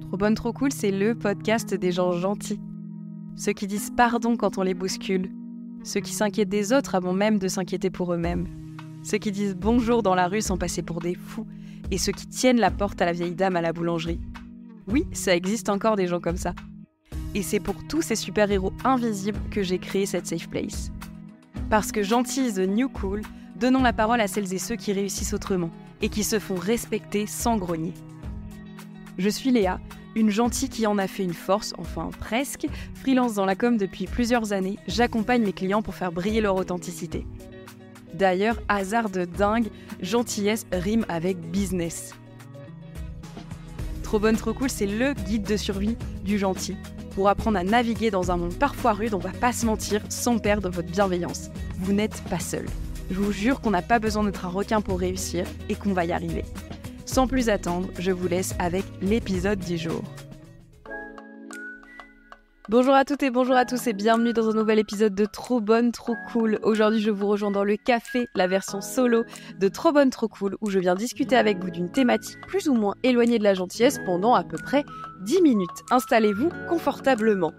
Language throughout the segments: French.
Trop bonne, trop cool, c'est le podcast des gens gentils. Ceux qui disent pardon quand on les bouscule. Ceux qui s'inquiètent des autres avant même de s'inquiéter pour eux-mêmes. Ceux qui disent bonjour dans la rue sans passer pour des fous. Et ceux qui tiennent la porte à la vieille dame à la boulangerie. Oui, ça existe encore des gens comme ça. Et c'est pour tous ces super-héros invisibles que j'ai créé cette safe place. Parce que gentil is the new cool, donnons la parole à celles et ceux qui réussissent autrement et qui se font respecter sans grogner. Je suis Léa, une gentille qui en a fait une force, enfin presque. Freelance dans la com depuis plusieurs années, j'accompagne mes clients pour faire briller leur authenticité. D'ailleurs, hasard de dingue, gentillesse rime avec business. Trop bonne, trop cool, c'est le guide de survie du gentil. Pour apprendre à naviguer dans un monde parfois rude, on va pas se mentir, sans perdre votre bienveillance. Vous n'êtes pas seul. Je vous jure qu'on n'a pas besoin d'être un requin pour réussir et qu'on va y arriver. Sans plus attendre, je vous laisse avec l'épisode du jour. Bonjour à toutes et bonjour à tous et bienvenue dans un nouvel épisode de Trop bonne, trop cool. Aujourd'hui, je vous rejoins dans le café, la version solo de Trop bonne, trop cool, où je viens discuter avec vous d'une thématique plus ou moins éloignée de la gentillesse pendant à peu près 10 minutes. Installez-vous confortablement.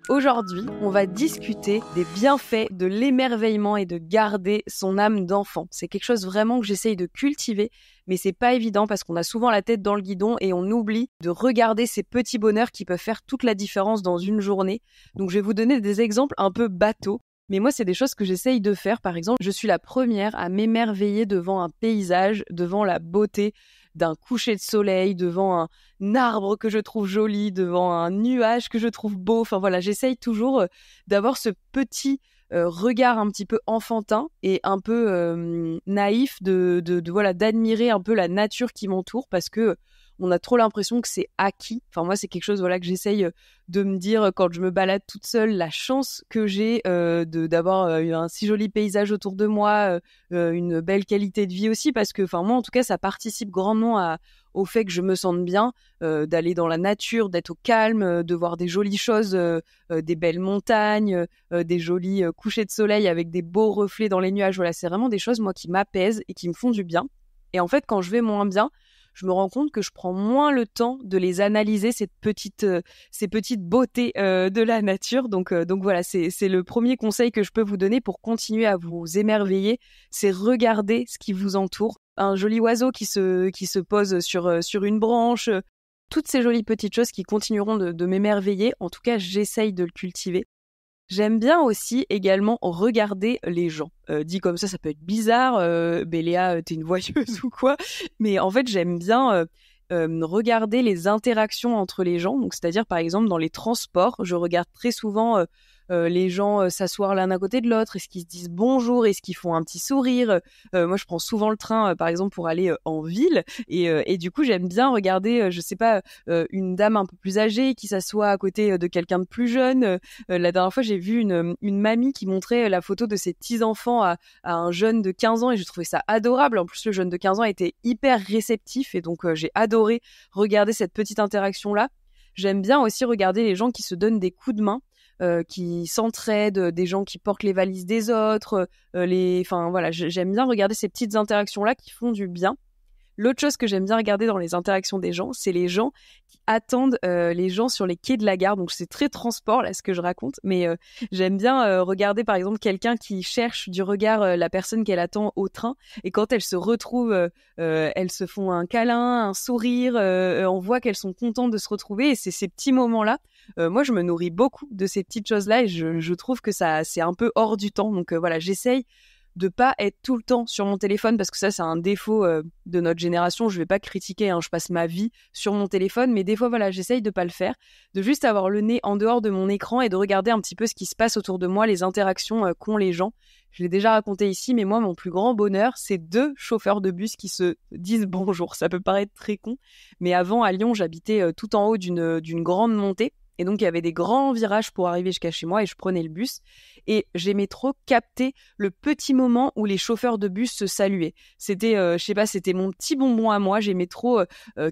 Aujourd'hui, on va discuter des bienfaits de l'émerveillement et de garder son âme d'enfant. C'est quelque chose vraiment que j'essaye de cultiver, mais c'est pas évident parce qu'on a souvent la tête dans le guidon et on oublie de regarder ces petits bonheurs qui peuvent faire toute la différence dans une journée. Donc je vais vous donner des exemples un peu bateaux, mais moi c'est des choses que j'essaye de faire. Par exemple, je suis la première à m'émerveiller devant un paysage, devant la beauté d'un coucher de soleil, devant un arbre que je trouve joli, devant un nuage que je trouve beau. Enfin voilà, j'essaye toujours d'avoir ce petit regard un petit peu enfantin et un peu naïf voilà, d'admirer un peu la nature qui m'entoure parce que on a trop l'impression que c'est acquis. Enfin moi c'est quelque chose voilà que j'essaye de me dire quand je me balade toute seule, la chance que j'ai d'avoir un si joli paysage autour de moi, une belle qualité de vie aussi parce que enfin moi en tout cas ça participe grandement au fait que je me sente bien, d'aller dans la nature, d'être au calme, de voir des jolies choses, des belles montagnes, des jolis couchers de soleil avec des beaux reflets dans les nuages. Voilà, c'est vraiment des choses moi qui m'apaisent et qui me font du bien. Et en fait quand je vais moins bien, je me rends compte que je prends moins le temps de les analyser, ces petites beautés de la nature. Donc voilà, c'est le premier conseil que je peux vous donner pour continuer à vous émerveiller, c'est regarder ce qui vous entoure. Un joli oiseau qui se pose sur une branche, toutes ces jolies petites choses qui continueront de m'émerveiller. En tout cas, j'essaye de le cultiver. J'aime bien aussi également regarder les gens. Dit comme ça peut être bizarre. Béléa, t'es une voyeuse ou quoi? Mais en fait, j'aime bien regarder les interactions entre les gens. Donc, c'est-à-dire, par exemple, dans les transports, je regarde très souvent les gens s'asseoir l'un à côté de l'autre. Est-ce qu'ils se disent bonjour? Est-ce qu'ils font un petit sourire? Moi, je prends souvent le train, par exemple, pour aller en ville. Et du coup, j'aime bien regarder, je sais pas, une dame un peu plus âgée qui s'assoit à côté de quelqu'un de plus jeune. La dernière fois, j'ai vu une mamie qui montrait la photo de ses petits-enfants à un jeune de 15 ans et je trouvais ça adorable. En plus, le jeune de 15 ans était hyper réceptif et donc j'ai adoré regarder cette petite interaction-là. J'aime bien aussi regarder les gens qui se donnent des coups de main. Qui s'entraident, des gens qui portent les valises des autres, enfin voilà, j'aime bien regarder ces petites interactions-là qui font du bien. L'autre chose que j'aime bien regarder dans les interactions des gens, c'est les gens qui attendent les gens sur les quais de la gare. Donc c'est très transport là ce que je raconte, mais j'aime bien regarder par exemple quelqu'un qui cherche du regard la personne qu'elle attend au train et quand elles se retrouvent, elles se font un câlin, un sourire, on voit qu'elles sont contentes de se retrouver et c'est ces petits moments-là. Moi je me nourris beaucoup de ces petites choses-là et je trouve que ça c'est un peu hors du temps. Donc voilà, j'essaye de pas être tout le temps sur mon téléphone parce que ça c'est un défaut de notre génération. Je vais pas critiquer, je passe ma vie sur mon téléphone, mais des fois voilà, j'essaye de pas le faire, de juste avoir le nez en dehors de mon écran et de regarder un petit peu ce qui se passe autour de moi, les interactions qu'ont les gens. Je l'ai déjà raconté ici, mais moi mon plus grand bonheur, c'est 2 chauffeurs de bus qui se disent bonjour. Ça peut paraître très con, mais avant à Lyon, j'habitais tout en haut d'une grande montée. Et donc, il y avait des grands virages pour arriver jusqu'à chez moi et je prenais le bus. Et j'aimais trop capter le petit moment où les chauffeurs de bus se saluaient. C'était, je sais pas, c'était mon petit bonbon à moi. J'aimais trop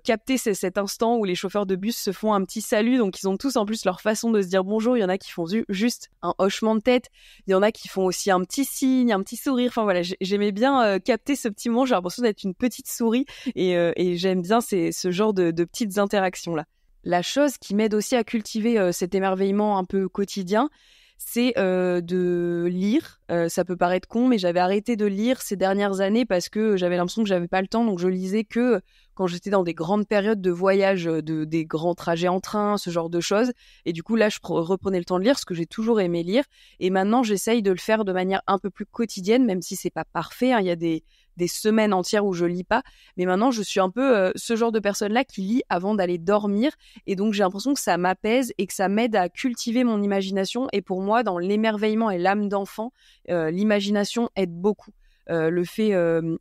capter cet instant où les chauffeurs de bus se font un petit salut. Donc, ils ont tous en plus leur façon de se dire bonjour. Il y en a qui font juste un hochement de tête. Il y en a qui font aussi un petit signe, un petit sourire. Enfin voilà, j'aimais bien capter ce petit moment. J'ai l'impression d'être une petite souris et j'aime bien ce genre de petites interactions-là. La chose qui m'aide aussi à cultiver cet émerveillement un peu quotidien, c'est de lire. Ça peut paraître con, mais j'avais arrêté de lire ces dernières années parce que j'avais l'impression que j'avais pas le temps, donc je lisais que quand j'étais dans des grandes périodes de voyage, des grands trajets en train, ce genre de choses. Et du coup, là, je reprenais le temps de lire, parce que j'ai toujours aimé lire. Et maintenant, j'essaye de le faire de manière un peu plus quotidienne, même si c'est pas parfait, hein. Il y a des semaines entières où je lis pas. Mais maintenant, je suis un peu ce genre de personne-là qui lit avant d'aller dormir. Et donc, j'ai l'impression que ça m'apaise et que ça m'aide à cultiver mon imagination. Et pour moi, dans l'émerveillement et l'âme d'enfant, l'imagination aide beaucoup. Le fait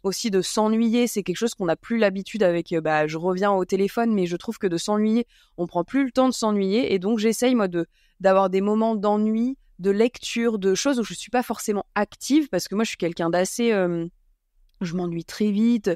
aussi de s'ennuyer, c'est quelque chose qu'on n'a plus l'habitude avec, je reviens au téléphone, mais je trouve que de s'ennuyer, on prend plus le temps de s'ennuyer, et donc j'essaye moi d'avoir des moments d'ennui, de lecture, de choses où je suis pas forcément active, parce que moi je suis quelqu'un d'assez je m'ennuie très vite.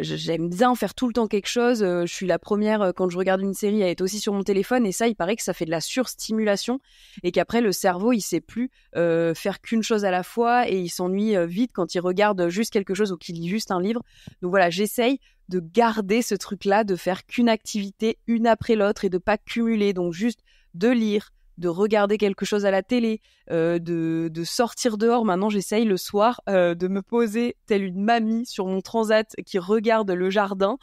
J'aime bien faire tout le temps quelque chose. Je suis la première, quand je regarde une série, à être aussi sur mon téléphone. Et ça, il paraît que ça fait de la surstimulation et qu'après, le cerveau, il sait plus faire qu'une chose à la fois et il s'ennuie vite quand il regarde juste quelque chose ou qu'il lit juste un livre. Donc voilà, j'essaye de garder ce truc-là, de faire qu'une activité une après l'autre et de pas cumuler. Donc juste de lire, de regarder quelque chose à la télé, de sortir dehors. Maintenant, j'essaye le soir de me poser telle une mamie sur mon transat qui regarde le jardin.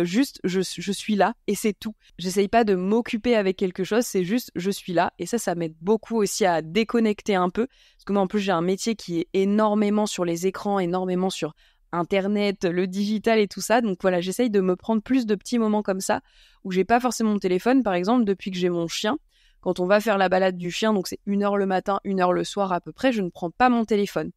Juste, je suis là et c'est tout. J'essaye pas de m'occuper avec quelque chose, c'est juste, je suis là. Et ça m'aide beaucoup aussi à déconnecter un peu. Parce que moi, en plus, j'ai un métier qui est énormément sur les écrans, énormément sur Internet, le digital et tout ça. Donc voilà, j'essaye de me prendre plus de petits moments comme ça, où j'ai pas forcément mon téléphone. Par exemple, depuis que j'ai mon chien, quand on va faire la balade du chien, donc c'est 1 heure le matin, 1 heure le soir à peu près, je ne prends pas mon téléphone.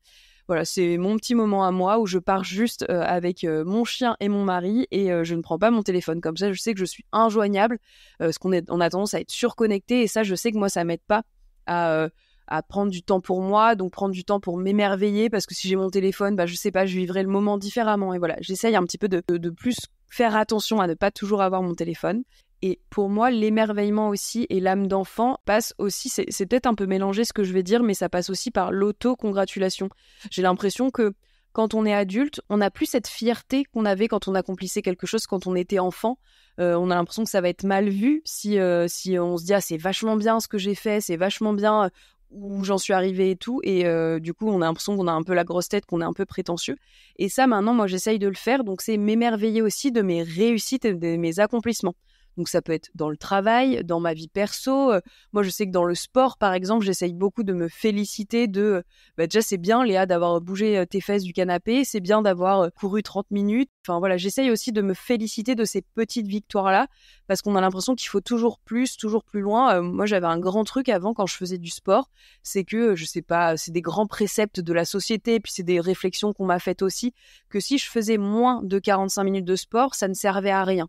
Voilà, c'est mon petit moment à moi où je pars juste avec mon chien et mon mari et je ne prends pas mon téléphone. Comme ça, je sais que je suis injoignable parce on a tendance à être surconnecté et ça, je sais que moi, ça m'aide pas à prendre du temps pour moi, donc prendre du temps pour m'émerveiller parce que si j'ai mon téléphone, je sais pas, je vivrai le moment différemment. Et voilà, j'essaye un petit peu de plus faire attention à ne pas toujours avoir mon téléphone. Et pour moi, l'émerveillement aussi et l'âme d'enfant passe aussi, c'est peut-être un peu mélangé ce que je vais dire, mais ça passe aussi par l'autocongratulation. J'ai l'impression que quand on est adulte, on n'a plus cette fierté qu'on avait quand on accomplissait quelque chose quand on était enfant. On a l'impression que ça va être mal vu si on se dit « Ah, c'est vachement bien ce que j'ai fait, c'est vachement bien où j'en suis arrivée et tout ». Et du coup, on a l'impression qu'on a un peu la grosse tête, qu'on est un peu prétentieux. Et ça, maintenant, moi, j'essaye de le faire. Donc, c'est m'émerveiller aussi de mes réussites et de mes accomplissements. Donc ça peut être dans le travail, dans ma vie perso. Moi, je sais que dans le sport, par exemple, j'essaye beaucoup de me féliciter déjà, c'est bien, Léa, d'avoir bougé tes fesses du canapé. C'est bien d'avoir couru 30 minutes. Enfin, voilà, j'essaye aussi de me féliciter de ces petites victoires-là parce qu'on a l'impression qu'il faut toujours plus loin. Moi, j'avais un grand truc avant quand je faisais du sport. C'est que, je sais pas, c'est des grands préceptes de la société, puis c'est des réflexions qu'on m'a faites aussi, que si je faisais moins de 45 minutes de sport, ça ne servait à rien.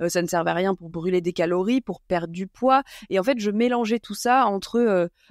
Ça ne servait à rien pour brûler des calories, pour perdre du poids. Et en fait, je mélangeais tout ça entre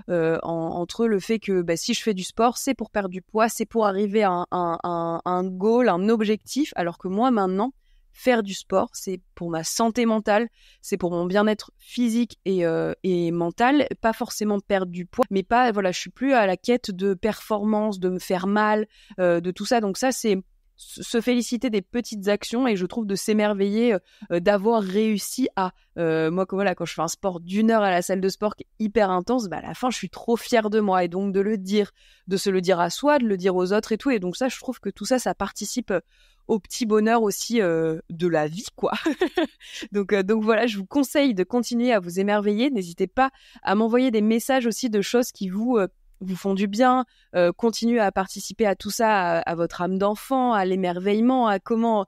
le fait que si je fais du sport, c'est pour perdre du poids, c'est pour arriver à un goal, un objectif. Alors que moi, maintenant, faire du sport, c'est pour ma santé mentale, c'est pour mon bien-être physique et mental, pas forcément perdre du poids, mais pas, voilà, je suis plus à la quête de performance, de me faire mal, de tout ça. Donc ça, c'est se féliciter des petites actions et je trouve de s'émerveiller d'avoir réussi à moi quand je fais un sport d'1 heure à la salle de sport qui est hyper intense, à la fin je suis trop fière de moi et donc de le dire, de se le dire à soi, de le dire aux autres et tout, et donc ça je trouve que tout ça participe au petit bonheur aussi de la vie quoi. Donc voilà, je vous conseille de continuer à vous émerveiller, n'hésitez pas à m'envoyer des messages aussi de choses qui vous font du bien, continuez à participer à tout ça, à votre âme d'enfant, à l'émerveillement, à comment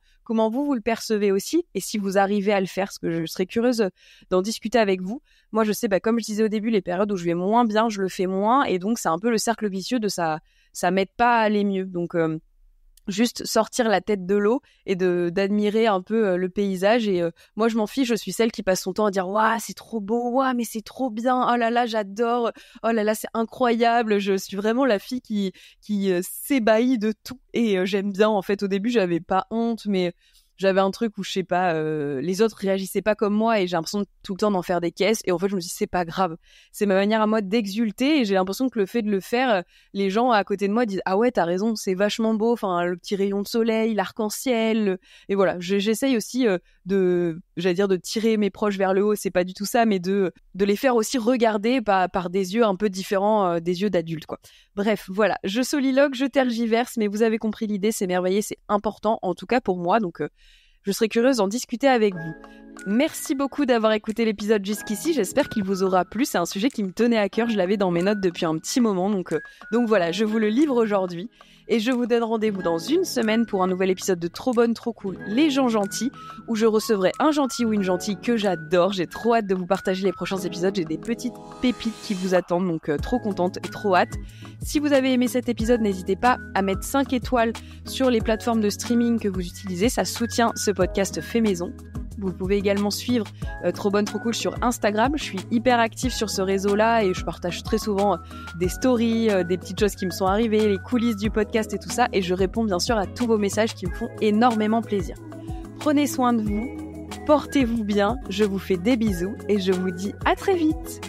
vous le percevez aussi, et si vous arrivez à le faire, parce que je serais curieuse d'en discuter avec vous. Moi, je sais, comme je disais au début, les périodes où je vais moins bien, je le fais moins, et donc c'est un peu le cercle vicieux de ça m'aide pas à aller mieux. Donc juste sortir la tête de l'eau et d'admirer un peu le paysage et moi je m'en fiche, je suis celle qui passe son temps à dire waouh c'est trop beau, waouh mais c'est trop bien, oh là là j'adore, oh là là c'est incroyable. Je suis vraiment la fille qui s'ébahit de tout et j'aime bien. En fait au début j'avais pas honte, mais j'avais un truc où je sais pas, les autres réagissaient pas comme moi et j'ai l'impression tout le temps d'en faire des caisses, et en fait je me dis c'est pas grave, c'est ma manière à moi d'exulter, et j'ai l'impression que le fait de le faire, les gens à côté de moi disent ah ouais t'as raison, c'est vachement beau, enfin le petit rayon de soleil, l'arc-en-ciel, et voilà, j'essaye aussi j'allais dire de tirer mes proches vers le haut, c'est pas du tout ça, mais de les faire aussi regarder par des yeux un peu différents des yeux d'adultes, quoi. Bref, voilà, je soliloque, je tergiverse, mais vous avez compris l'idée, s'émerveiller, c'est important, en tout cas pour moi, donc je serais curieuse d'en discuter avec vous. Merci beaucoup d'avoir écouté l'épisode jusqu'ici, j'espère qu'il vous aura plu, c'est un sujet qui me tenait à cœur, je l'avais dans mes notes depuis un petit moment, donc voilà, je vous le livre aujourd'hui, et je vous donne rendez-vous dans une semaine pour un nouvel épisode de Trop bonne, trop cool, les gens gentils, où je recevrai un gentil ou une gentille que j'adore, j'ai trop hâte de vous partager les prochains épisodes, j'ai des petites pépites qui vous attendent, donc trop contente et trop hâte. Si vous avez aimé cet épisode, n'hésitez pas à mettre 5 étoiles sur les plateformes de streaming que vous utilisez, ça soutient ce podcast fait maison. Vous pouvez également suivre Trop bonne, trop cool sur Instagram. Je suis hyper active sur ce réseau-là et je partage très souvent des stories, des petites choses qui me sont arrivées, les coulisses du podcast et tout ça. Et je réponds bien sûr à tous vos messages qui me font énormément plaisir. Prenez soin de vous, portez-vous bien, je vous fais des bisous et je vous dis à très vite.